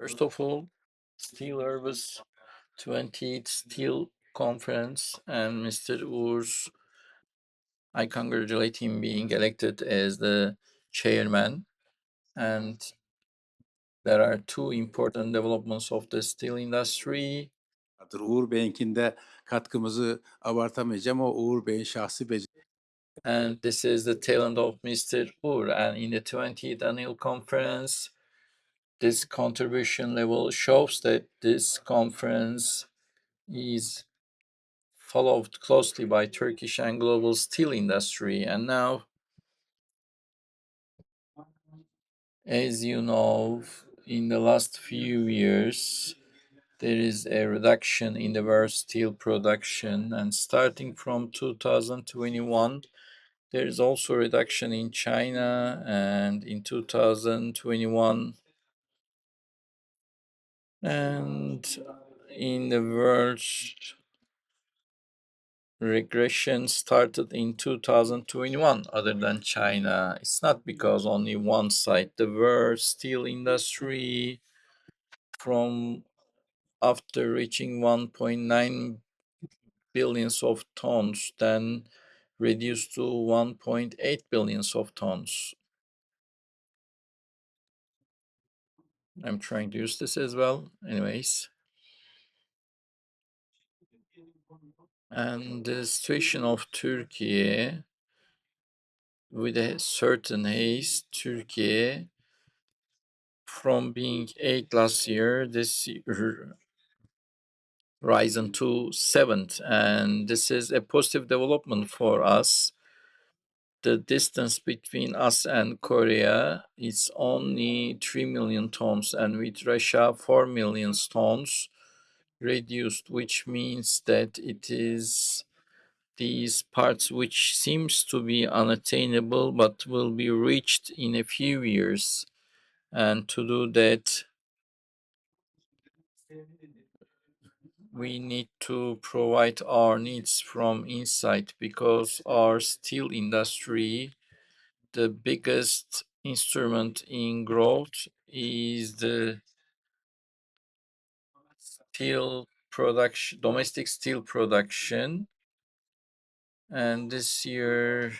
First of all, SteelOrbis 20th Steel Conference and Mr. Uğur, I congratulate him being elected as the chairman. And there are two important developments of the steel industry. Uğur Bey'inkinde katkımızı abartamayacağım. O Uğur Bey'in şahsi And this is the talent of Mr. Uğur. And in the 20th annual conference, this contribution level shows that this conference is followed closely by Turkish and global steel industry. And now, as you know, in the last few years, there is a reduction in the world steel production, and starting from 2021, there is also a reduction in China, and in 2021, and in the world, regression started in 2021 other than China. It's not because only one side. The world steel industry from after reaching 1.9 billions of tons then reduced to 1.8 billions of tons. I'm trying to use this as well. Anyways. And the situation of Turkey with a certain haste, Turkey from being 8 last year, this year risen to 7th, and this is a positive development for us. The distance between us and Korea is only 3 million tons, and with Russia 4 million tons reduced, which means that it is these parts which seems to be unattainable but will be reached in a few years. And to do that, we need to provide our needs from inside, because our steel industry, the biggest instrument in growth is the steel production, domestic steel production. And this year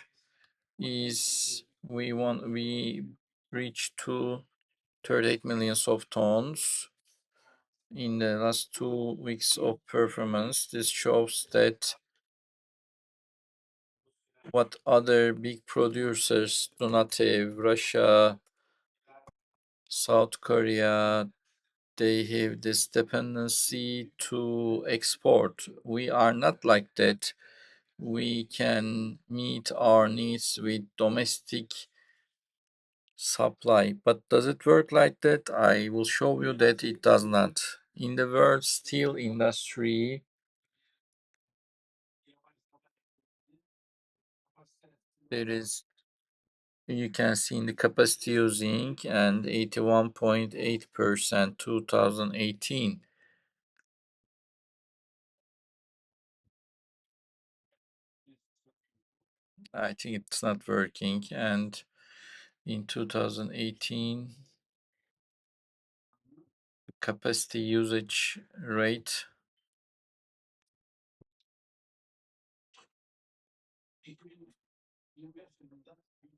is we reached to 38 millions of tons in the last 2 weeks of performance. This shows that what other big producers do not have, Russia, South Korea, they have this dependency to export. We are not like that. We can meet our needs with domestic supply. But does it work like that? I will show you that it does not. In the world steel industry, there is, you can see in the capacity using, and 81.8% 2018. I think it's not working. And in 2018, capacity usage rate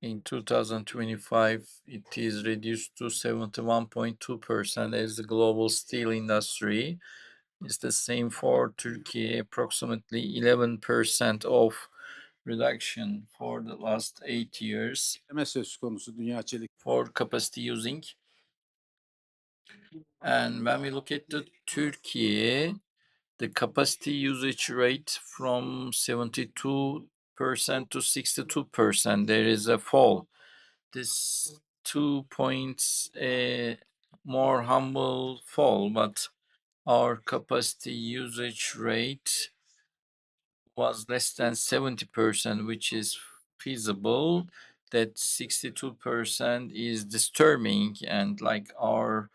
in 2025, it is reduced to 71.2% as the global steel industry. It's the same for Turkey, approximately 11% of reduction for the last 8 years söz konusu Dünya Çelik. for capacity using. And when we look at the Turkey, the capacity usage rate from 72% to 62%, there is a fall. This 2 points more humble fall, but our capacity usage rate was less than 70%, which is feasible. That 62% is disturbing, and like our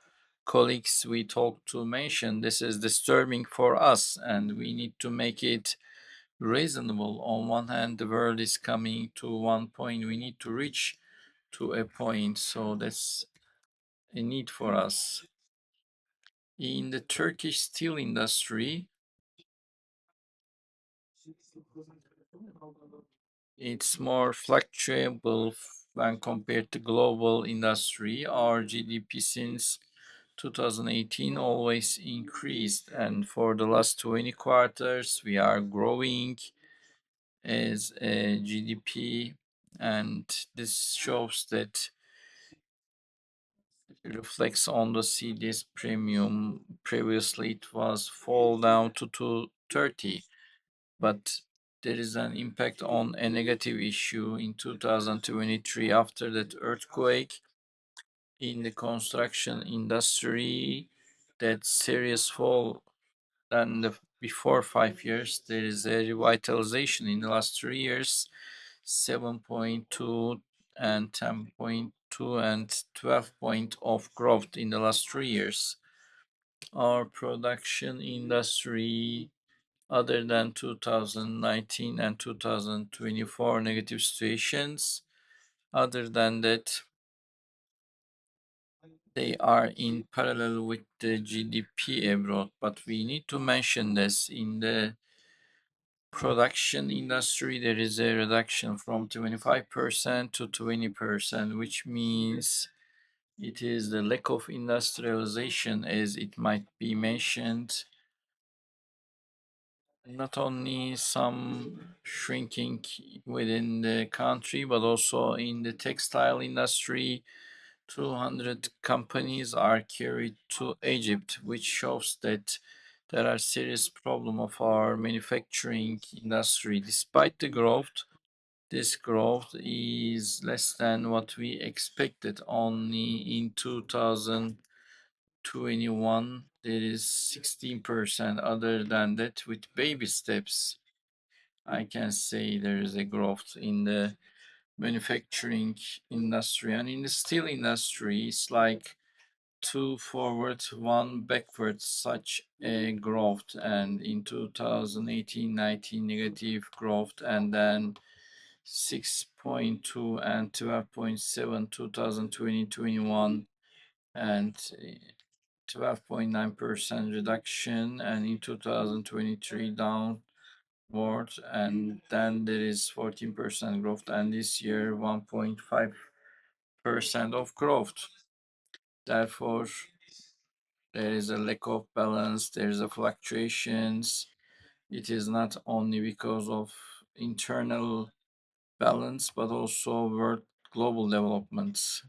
colleagues we talked to mention, this is disturbing for us, and we need to make it reasonable. On one hand, the world is coming to one point, we need to reach to a point, so that's a need for us. In the Turkish steel industry, it's more fluctuable when compared to global industry. Our GDP since 2018 always increased, and for the last 20 quarters we are growing as a GDP, and this shows that reflects on the CDS premium. Previously it was fall down to 230, but there is an impact on a negative issue in 2023 after that earthquake in the construction industry. That serious fall than the before 5 years. There is a revitalization in the last 3 years, 7.2 and 10.2 and 12 point of growth in the last 3 years. Our production industry, other than 2019 and 2024 negative situations, other than that, they are in parallel with the GDP abroad. But we need to mention this in the production industry, there is a reduction from 25% to 20%, which means it is the lack of industrialization, as it might be mentioned. Not only some shrinking within the country, but also in the textile industry. 200 companies are carried to Egypt, which shows that there are serious problem of our manufacturing industry. Despite the growth, this growth is less than what we expected. Only in 2021, there is 16%. Other than that, with baby steps, I can say there is a growth in the manufacturing industry. And in the steel industry, it's like two forward, one backward, such a growth. And in 2018-19, negative growth, and then 6.2 and 12.7 2020-21, and 12.9% reduction, and in 2023 downward, and then there is 14% growth, and this year 1.5% of growth. Therefore, there is a lack of balance, there is a fluctuations. It is not only because of internal balance, but also world global developments.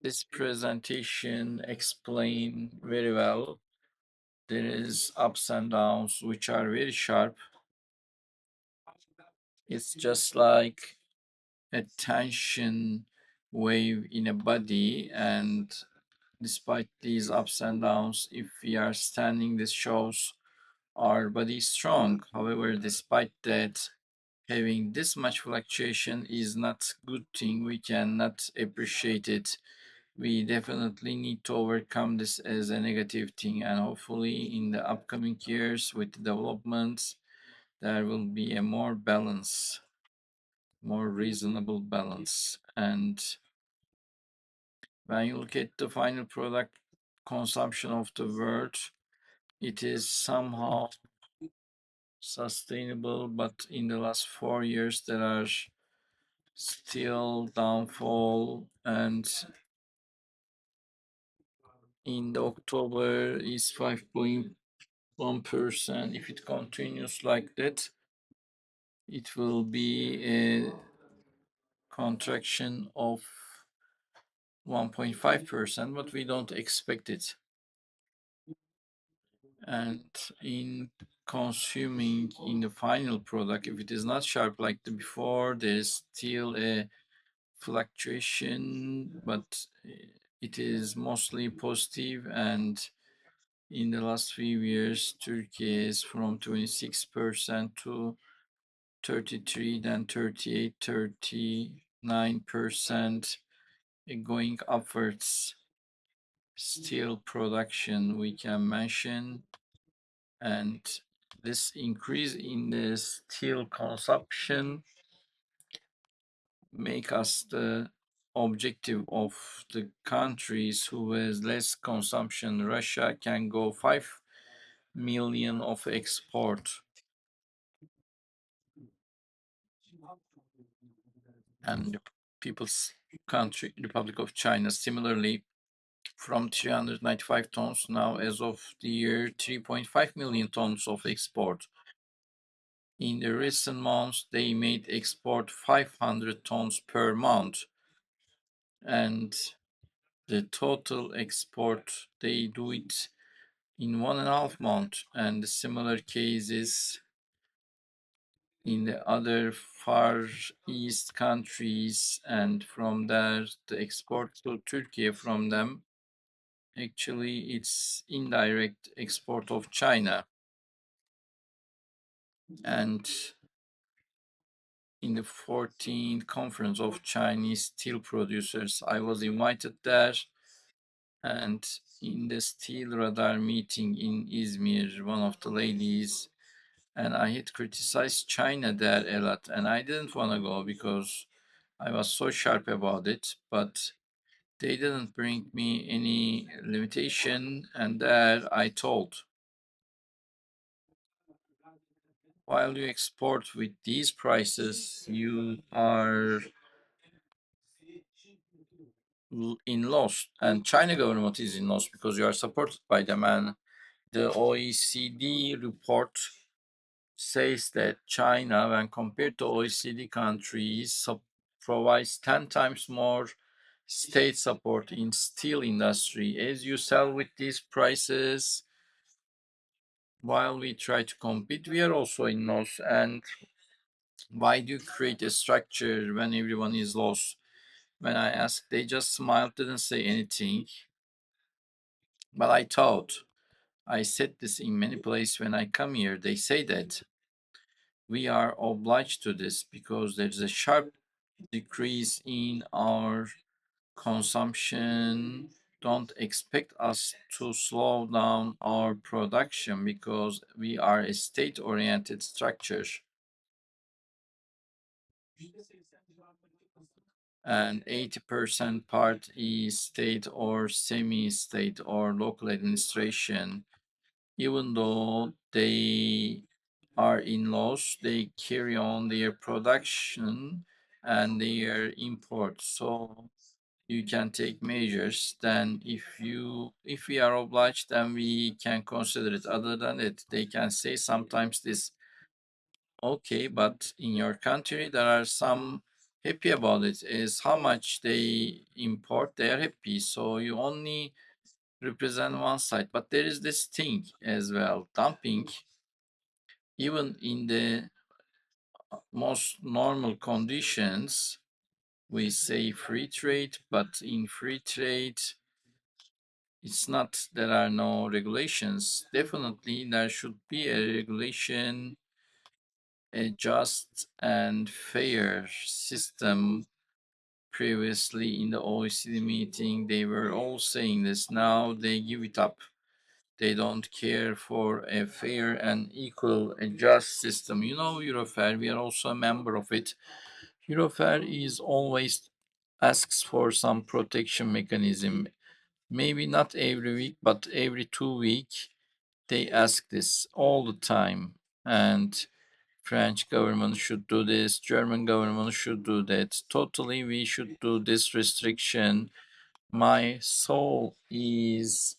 This presentation explain very well. There is ups and downs which are very sharp. It's just like a tension wave in a body, and despite these ups and downs, if we are standing, this shows our body is strong. However, despite that, having this much fluctuation is not good thing. We cannot appreciate it. We definitely need to overcome this as a negative thing, and hopefully in the upcoming years with the developments, there will be a more balance, more reasonable balance. And when you look at the final product consumption of the world, it is somehow sustainable, but in the last 4 years there are still downfall, and in the October is 5.1%. If it continues like that, it will be a contraction of 1.5%, but we don't expect it. And in consuming in the final product, if it is not sharp like the before, there is still a fluctuation, but it is mostly positive. And in the last few years, Turkey is from 26% to 33, then 38, 39%, going upwards. Steel production we can mention, and this increase in the steel consumption make us the objective of the countries who has less consumption, Russia can go 5 million of export, and the People's Country Republic of China similarly from 395 tons now as of the year 3.5 million tons of export. In the recent months, they made export 500 tons per month, and the total export they do it in 1.5 months. And the similar cases in the other Far East countries, and from there the export to Turkey from them. Actually, it's indirect export of China. And in the 14th conference of Chinese steel producers, I was invited there. And in the steel radar meeting in Izmir, one of the ladies, and I had criticized China there a lot, and I didn't want to go because I was so sharp about it, but they didn't bring me any limitation, and there I told, while you export with these prices, you are in loss, and China government is in loss because you are supported by them. And the OECD report says that China, when compared to OECD countries, provides 10 times more state support in steel industry. As you sell with these prices, while we try to compete, we are also in loss. And why do you create a structure when everyone is lost? When I asked, they just smiled, didn't say anything. But I thought, I said this in many places when I come here, they say that we are obliged to this because there's a sharp decrease in our consumption. Don't expect us to slow down our production because we are a state-oriented structure. And 80% part is state or semi-state or local administration. Even though they are in loss, they carry on their production and their import. So you can take measures. Then if we are obliged, then we can consider it. Other than it, they can say sometimes this, okay, but in your country there are some happy about it, is how much they import, they are happy. So you only represent one side. But there is this thing as well, dumping. Even in the most normal conditions, we say free trade, but in free trade, it's not, there are no regulations. Definitely, there should be a regulation, a just and fair system. Previously, in the OECD meeting, they were all saying this. Now they give it up. They don't care for a fair and equal and just system. You know, Eurofair, we are also a member of it. Eurofair is always asks for some protection mechanism. Maybe not every week, but every 2 weeks they ask this all the time. And French government should do this, German government should do that. Totally, we should do this restriction. My soul is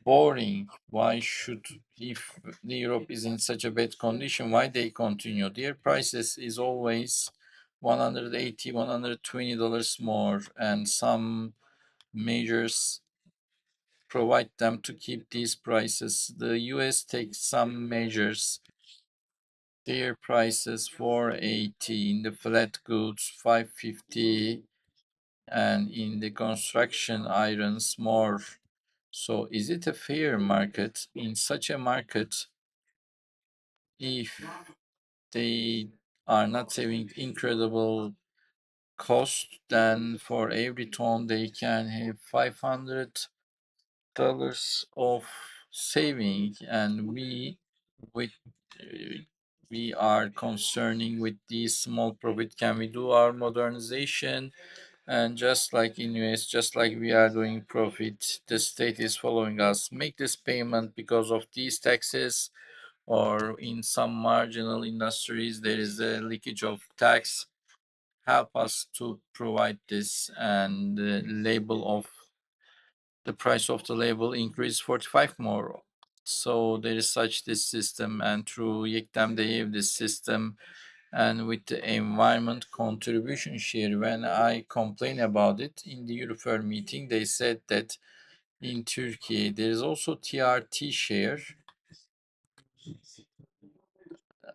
boring. Why should, if the Europe is in such a bad condition, why they continue? Their prices is always 180, $120 more, and some measures provide them to keep these prices. The US takes some measures. Their prices 480 in the flat goods, 550, and in the construction irons more. So is it a fair market? In such a market, if they are not having incredible cost, then for every ton they can have $500 of saving, and with uh, we are concerning with this small profit. Can we do our modernization And just like in US, just like we are doing profit, the state is following us. Make this payment because of these taxes, or in some marginal industries there is a leakage of tax. Help us to provide this, and the label of the price of the label increase 45 more. So there is such this system, and through YEKDEM they have this system. And with the environment contribution share, when I complain about it in the Eurofair meeting, they said that in Turkey there is also TRT share.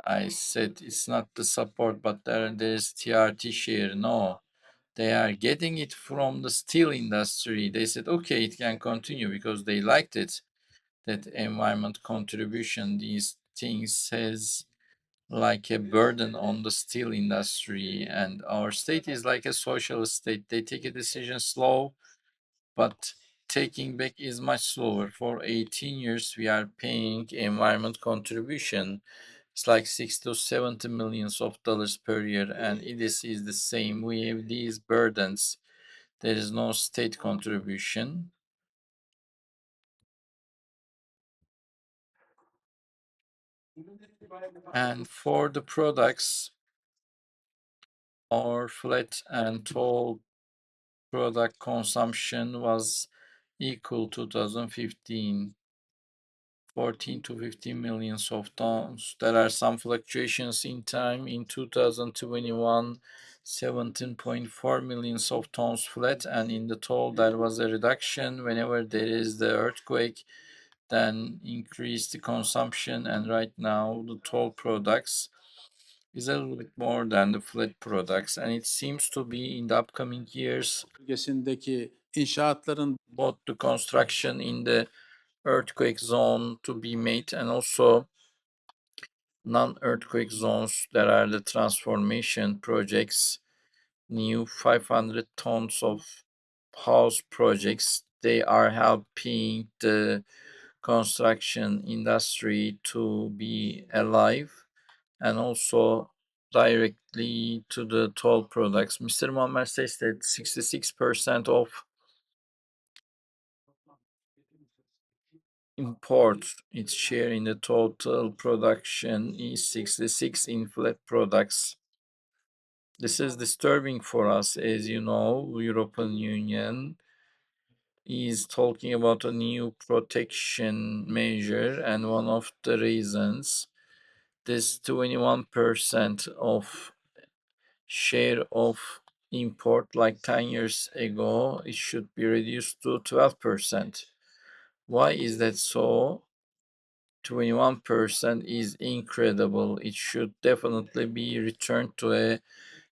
I said it's not the support, but there's TRT share. No, they are getting it from the steel industry. They said, okay, it can continue because they liked it. That environment contribution, these things has like a burden on the steel industry, and our state is like a socialist state. They take a decision slow, but taking back is much slower. For 18 years we are paying environment contribution. It's like 60 to 70 millions of dollars per year, and it is the same. We have these burdens. There is no state contribution. And for the products, our flat and tall product consumption was equal to 2015, 14 to 15 millions of tons. There are some fluctuations in time. In 2021, 17.4 millions of tons flat, and in the tall there was a reduction. Whenever there is the earthquake, then increase the consumption, and right now the tall products is a little bit more than the flat products, and it seems to be in the upcoming years Bölgesindeki inşaatların both the construction in the earthquake zone to be made, and also non-earthquake zones. There are the transformation projects, new 500 tons of house projects. They are helping the construction industry to be alive, and also directly to the toll products. Mr. Muammer says that 66% of import, its share in the total production is 66 in flat products. This is disturbing for us. As you know, European Union is talking about a new protection measure, and one of the reasons, this 21% of share of import like 10 years ago, it should be reduced to 12%. Why is that so? 21% is incredible. It should definitely be returned to a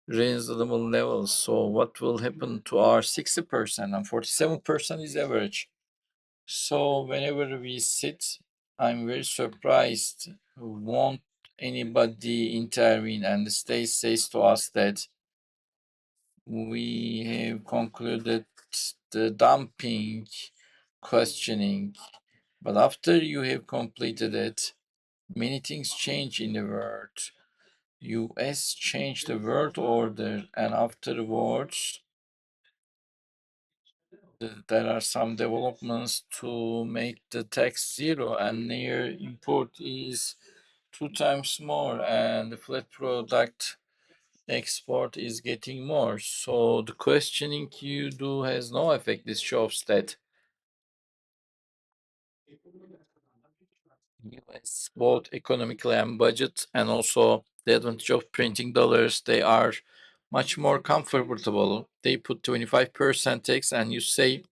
reasonable level. So what will happen to our 60%? And 47% is average. So whenever we sit, I'm very surprised. Won't anybody intervene? And the state says to us that we have concluded the dumping questioning. But after you have completed it, many things change in the world. US changed the world order, and afterwards there are some developments to make the tax zero, and near import is 2 times more, and the flat product export is getting more. So the questioning you do has no effect. This shows that US, both economically and budget, and also the advantage of printing dollars, they are much more comfortable. They put 25% tax, and you say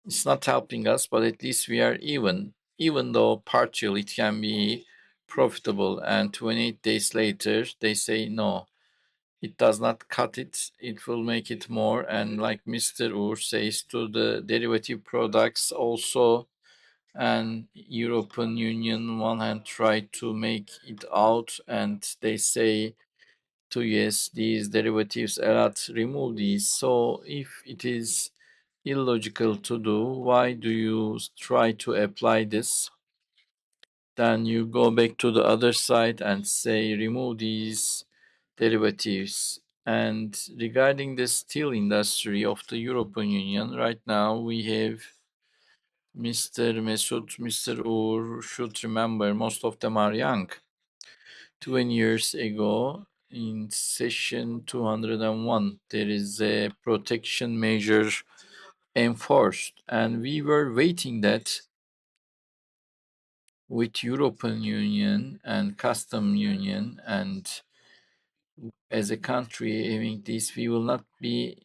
it's not helping us, but at least we are even. Even though partially it can be profitable, and 28 days later they say no, it does not cut it, it will make it more. And like Mr. Ur says, to the derivative products also, and European Union one hand try to make it out, and they say to yes, these derivatives are not remove these. So if it is illogical to do, why do you try to apply this? Then you go back to the other side and say remove these derivatives. And regarding the steel industry of the European Union, right now we have Mr. Mesut, Mr. Uğur should remember, most of them are young. 20 years ago, in session 201, there is a protection measure enforced, and we were waiting that with European Union and Custom Union, and as a country having this, we will not be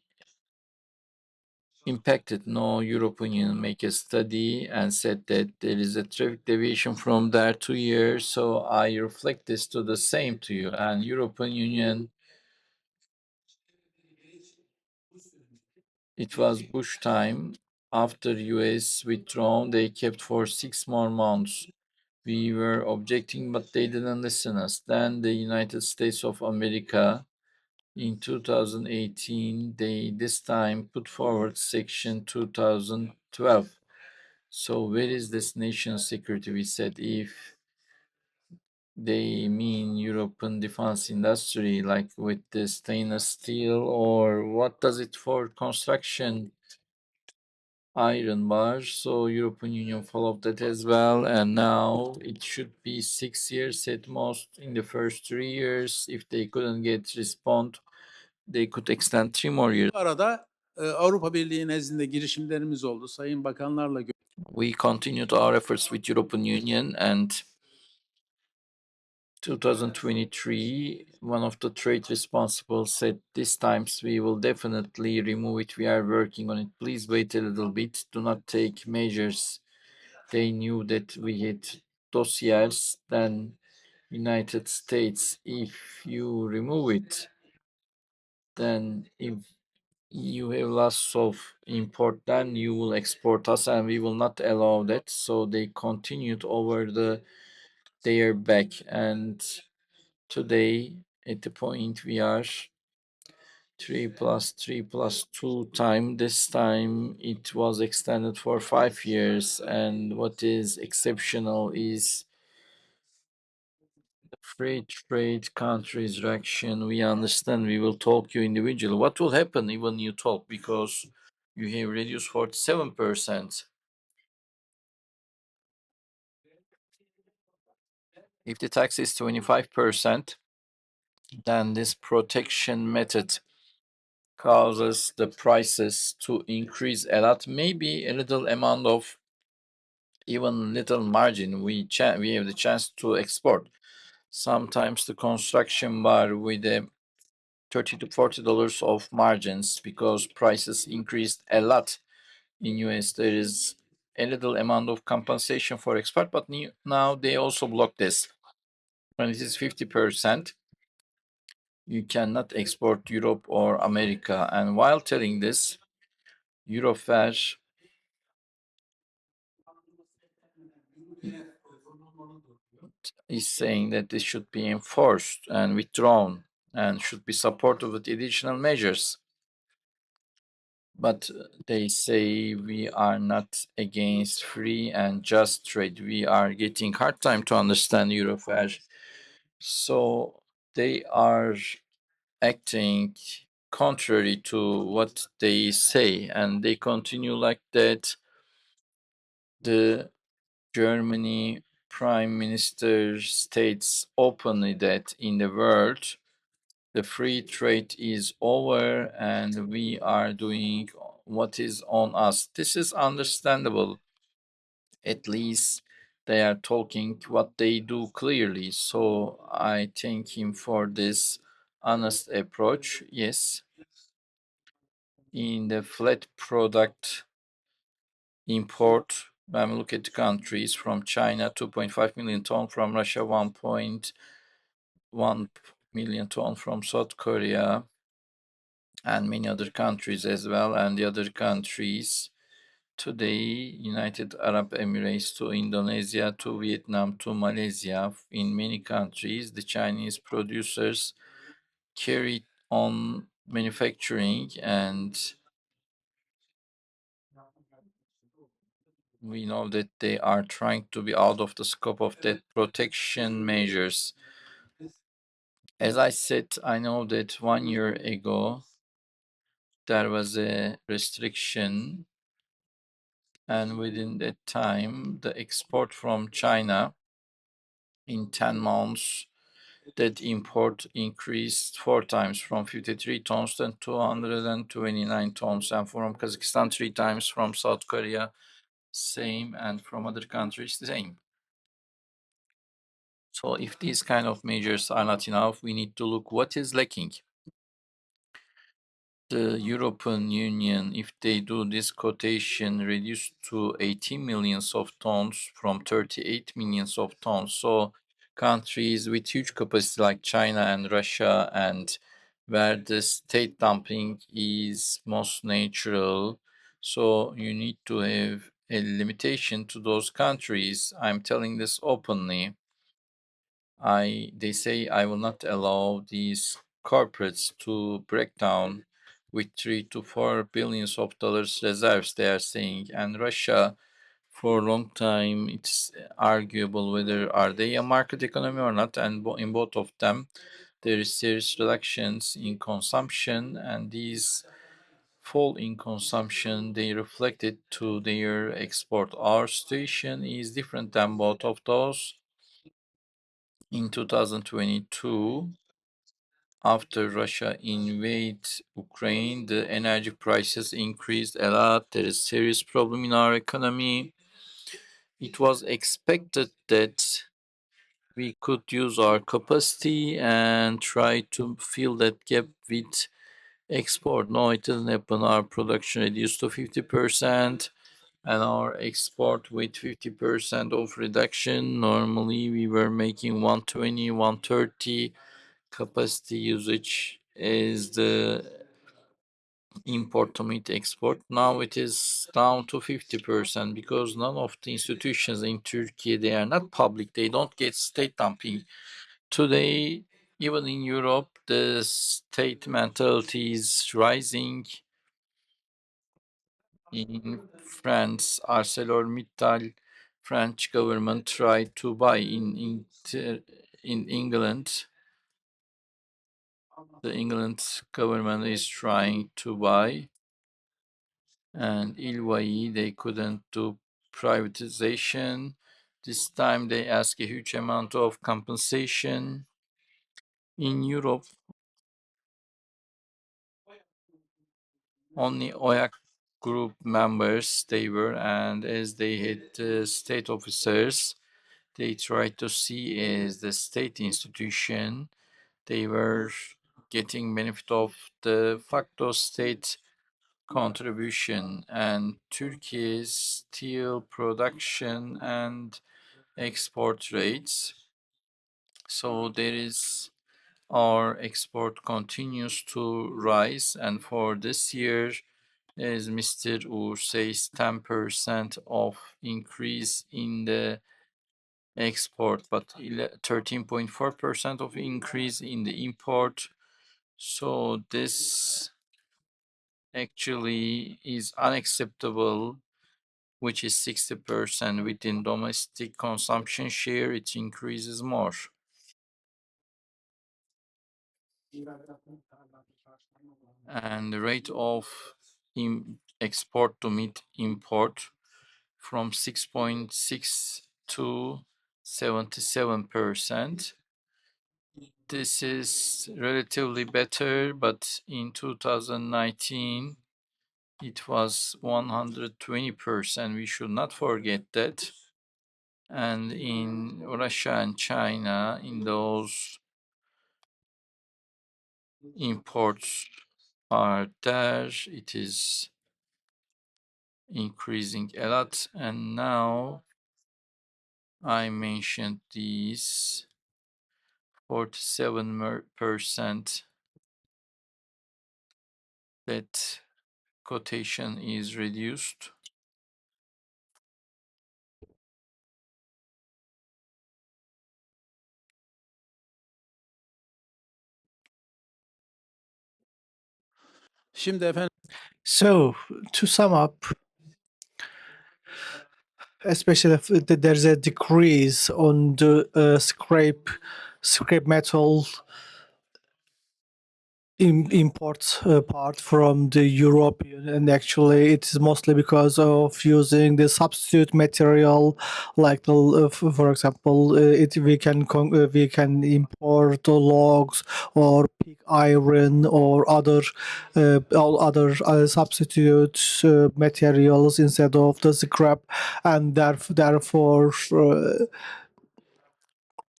impacted. No, European Union make a study and said that there is a traffic deviation from there 2 years. So I reflect this to the same to you. And European Union, it was Bush time. After US withdrawn, they kept for 6 more months. We were objecting, but they didn't listen us. Then the United States of America in 2018, they this time put forward Section 2012. So where is this national security? We said if they mean European defense industry, like with the stainless steel, or what does it for construction? Iron bar. So European Union followed that as well, and now it should be 6 years at most. In the first 3 years, if they couldn't get respond, they could extend 3 more years. Arada Avrupa Birliği nezdinde girişimlerimiz oldu. Sayın bakanlarla We continued our efforts with European Union, and 2023, one of the trade responsible said, this times we will definitely remove it. We are working on it. Please wait a little bit. Do not take measures. They knew that we had dossiers. Then United States, if you remove it, then if you have loss of import, then you will export us, and we will not allow that. So they continued over their back, and today at the point we are 3 plus 2 time. This time it was extended for 5 years, and what is exceptional is free trade countries reaction. We understand. We will talk you individually. What will happen even you talk, because you have reduced 47%. If the tax is 25%, then this protection method causes the prices to increase a lot. Maybe a little amount of, even little margin, we have the chance to export. Sometimes the construction bar with a $30 to $40 of margins, because prices increased a lot in US. There is a little amount of compensation for export, but now they also block this. When it is 50%, you cannot export Europe or America. And while telling this, Eurofair is saying that this should be enforced and withdrawn and should be supported with additional measures. But they say we are not against free and just trade. We are getting hard time to understand Eurofair. So they are acting contrary to what they say, and they continue like that. The Germany Prime Minister states openly that in the world the free trade is over and we are doing what is on us. This is understandable. At least they are talking what they do clearly. So I thank him for this honest approach. Yes, in the flat product import, when we look at the countries, from China 2.5 million ton, from Russia 1.1 million ton, from South Korea, and many other countries as well. And the other countries today, United Arab Emirates to Indonesia to Vietnam to Malaysia, in many countries the Chinese producers carry on manufacturing, and we know that they are trying to be out of the scope of that protection measures. As I said, I know that 1 year ago there was a restriction, and within that time, the export from China in 10 months, that import increased 4 times from 53 tons to 229 tons, and from Kazakhstan 3 times, from South Korea same, and from other countries the same. So if these kind of measures are not enough, we need to look what is lacking. The European Union, if they do this quotation reduced to 18 millions of tons from 38 millions of tons, so countries with huge capacity like China and Russia, and where the state dumping is most natural, so you need to have a limitation to those countries. I'm telling this openly. They say I will not allow these corporates to break down with 3 to 4 billions of dollars reserves, they are saying. And Russia, for a long time, it's arguable whether are they a market economy or not. And in both of them, there is serious reductions in consumption, and these fall in consumption, they reflected to their export. Our situation is different than both of those. In 2022, after Russia invaded Ukraine, the energy prices increased a lot. There is serious problem in our economy. It was expected that we could use our capacity and try to fill that gap with export. No, it didn't happen. Our production reduced to 50%, and our export with 50% of reduction. Normally, we were making 120, 130 capacity usage is the import to meet export. Now it is down to 50% because none of the institutions in Turkey, they are not public. They don't get state dumping. Today, even in Europe, the state mentality is rising. In France, ArcelorMittal, French government tried to buy in England. The England government is trying to buy, and Ilwai, they couldn't do privatization. This time they ask a huge amount of compensation. In Europe, only OYAK group members they were, and as they had state officers, they tried to see as the state institution, they were getting benefit of the facto state contribution, and Turkey's steel production and export rates. So there is our export continues to rise, and for this year, as Mr. Uğur says, 10% of increase in the export, but 13.4% of increase in the import. So this actually is unacceptable, which is 60% within domestic consumption share, it increases more. And the rate of export to meet import from 6.6 to 77%. This is relatively better, but in 2019, it was 120%. We should not forget that. And in Russia and China, in those imports are there, it is increasing a lot. And now I mentioned these 47% that quotation is reduced. Şimdi efendim So, to sum up, especially if there's a decrease on the scrap metal import part from the European, and actually it is mostly because of using the substitute material, like the for example, we can import the logs or pig iron or other all other substitute materials instead of the scrap, and therefore.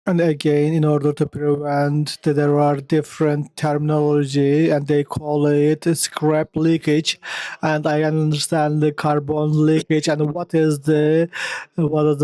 And again, in order to prevent that there are different terminology, and they call it scrap leakage, and I understand the carbon leakage and what is the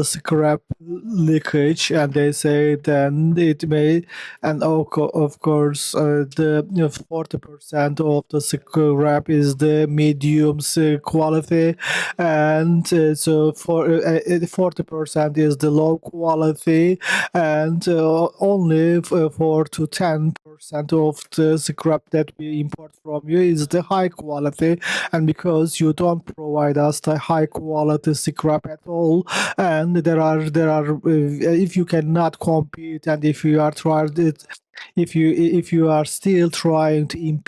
scrap leakage, and they say then it may, and of course the 40% of the scrap is the medium quality, and so for 40% is the low quality, and only 4 to 10% of the scrap that we import from you is the high quality, and because you don't provide us the high quality scrap at all, and there are if you cannot compete, and if you are trying it, if you are still trying to impede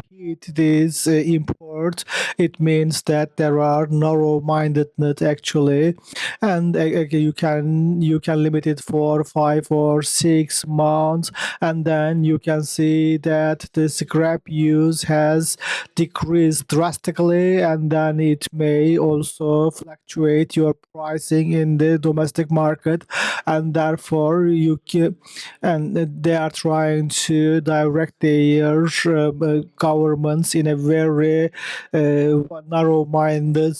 this import, it means that there are narrow-mindedness actually, and you can limit it for 5 or 6 months, and then you can see that the scrap use has decreased drastically, and then it may also fluctuate your pricing in the domestic market, and therefore you can, and they are trying to direct their governments in a very narrow-minded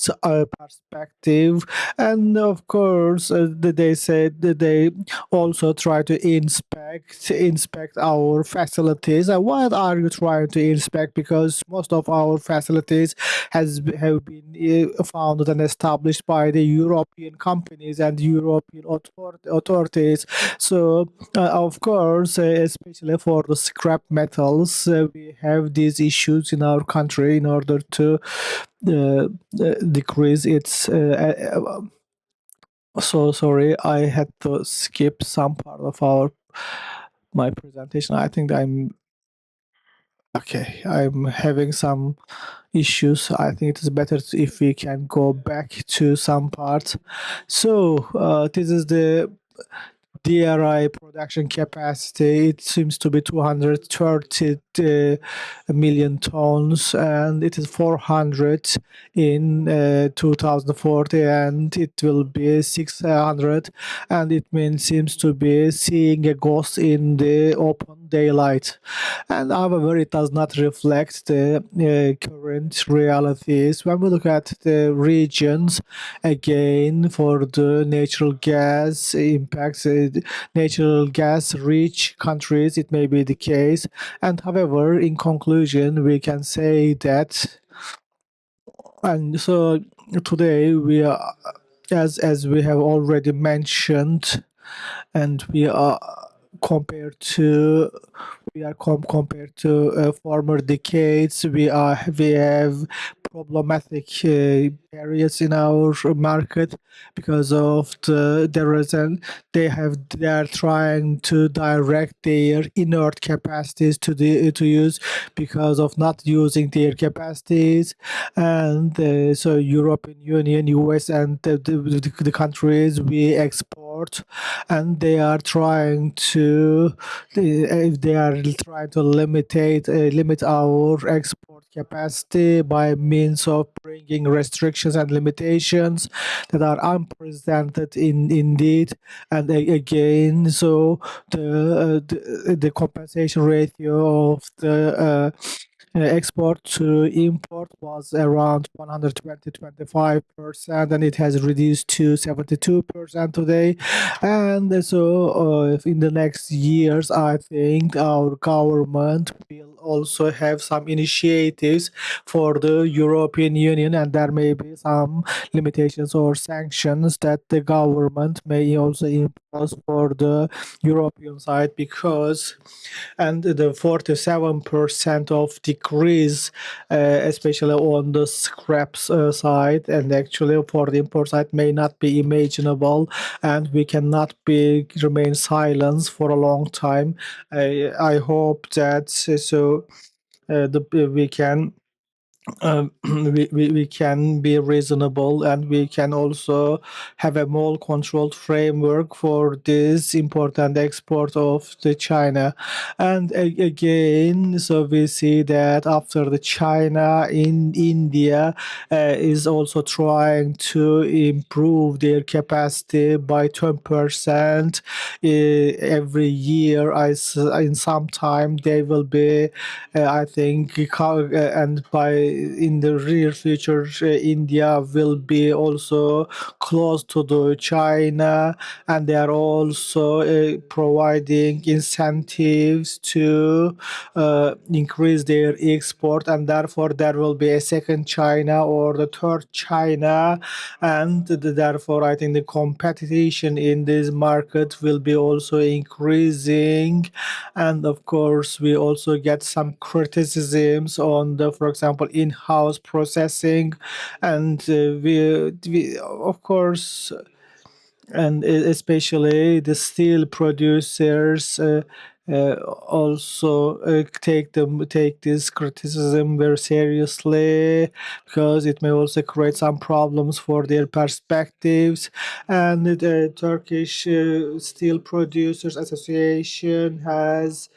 perspective, and of course they said that they also try to inspect our facilities. And what are you trying to inspect? Because most of our facilities have been founded and established by the European companies and European authorities. So of course, especially for the scrap metals, we have these issues in our country in order to decrease its. So sorry, I had to skip some part of my presentation. I think I'm okay. I'm having some issues. I think it is better if we can go back to some parts. So this is the DRI production capacity. It seems to be 230 million tons, and it is 400 in 2040, and it will be 600, and it seems to be seeing a ghost in the open daylight. And however, it does not reflect the current realities. When we look at the regions, again, for the natural gas impacts, natural gas rich countries, it may be the case. And however, in conclusion, we can say that, and so today we are, as we have already mentioned, and we are compared to compared to former decades, we have problematic areas in our market because of the reason they are trying to direct their inert capacities to use because of not using their capacities, and so European Union, US, and the countries we export, and they are trying to limit our export capacity by means of bringing restrictions and limitations that are unprecedented indeed. And again, so the compensation ratio of the export to import was around 120-25%, and it has reduced to 72% today. And so, in the next years, I think our government will also have some initiatives for the European Union, and there may be some limitations or sanctions that the government may also impose for the European side, because and the 47% of decrease, especially on the scraps side, and actually for the import side may not be imaginable, and we cannot remain silent for a long time. I hope that so we can we can be reasonable, and we can also have a more controlled framework for this important export of the China. And again, so we see that after the China, in India is also trying to improve their capacity by 10% every year. In some time they will be I think and by in the near future, India will be also close to the China, and they are also providing incentives to increase their export, and therefore there will be a second China or the third China, and therefore I think the competition in this market will be also increasing. And of course we also get some criticisms on the, for example, in-house processing. And we of course, and especially the steel producers also take this criticism very seriously, because it may also create some problems for their perspectives. And the Turkish Steel Producers Association has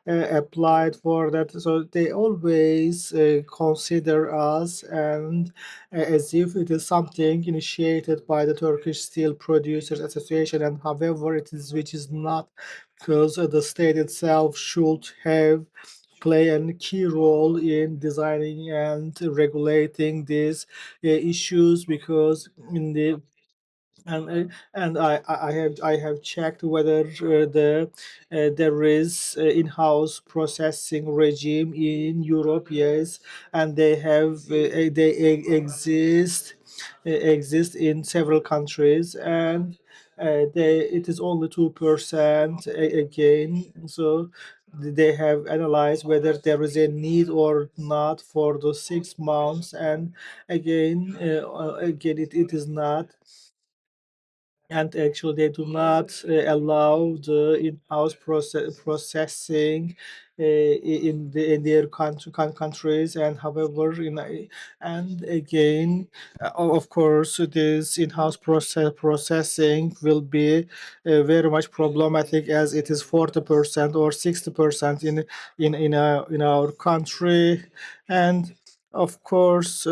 applied for that, so they always consider us and as if it is something initiated by the Turkish Steel Producers Association, and however it is, which is not, because the state itself should have play a key role in designing and regulating these issues, because in the and I have checked whether there is in-house processing regime in Europe. Yes, and they exist in several countries, and it is only 2% again. So they have analyzed whether there is a need or not for the 6 months, and again it is not. And actually they do not allow the in-house processing in their countries. And however, and again, of course, this in-house processing will be very much problematic, as it is 40% or 60% in our country. And of course,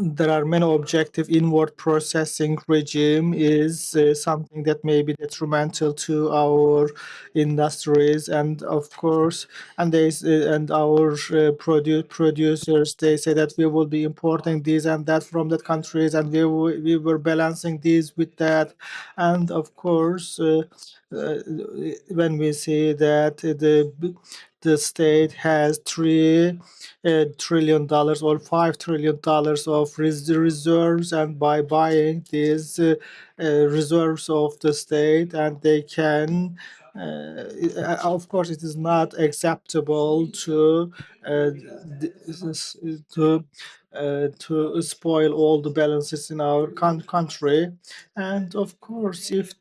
there are many objective inward processing regime is something that may be detrimental to our industries. And of course, and our producers, they say that we will be importing this and that from that countries, and we were balancing this with that. And of course, uh, when we see that the state has $3 trillion or $5 trillion of reserves, and by buying these reserves of the state, and they can of course it is not acceptable to spoil all the balances in our country. And of course, if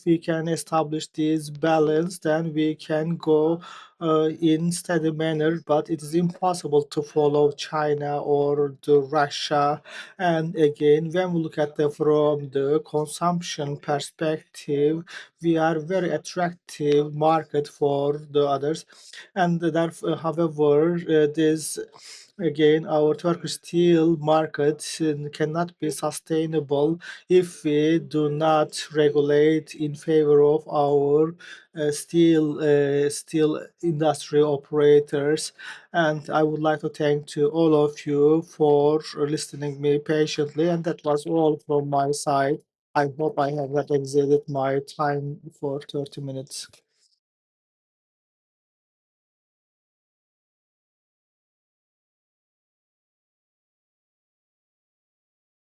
we can establish this balance, then we can go in steady manner. But it is impossible to follow China or the Russia. And again, when we look at from the consumption perspective, we are very attractive market for the others. And therefore, however, this again, our Turkish steel market cannot be sustainable if we do not regulate in favor of our steel industry operators. And I would like to thank to all of you for listening me patiently. And that was all from my side. I hope I have not exceeded my time for 30 minutes.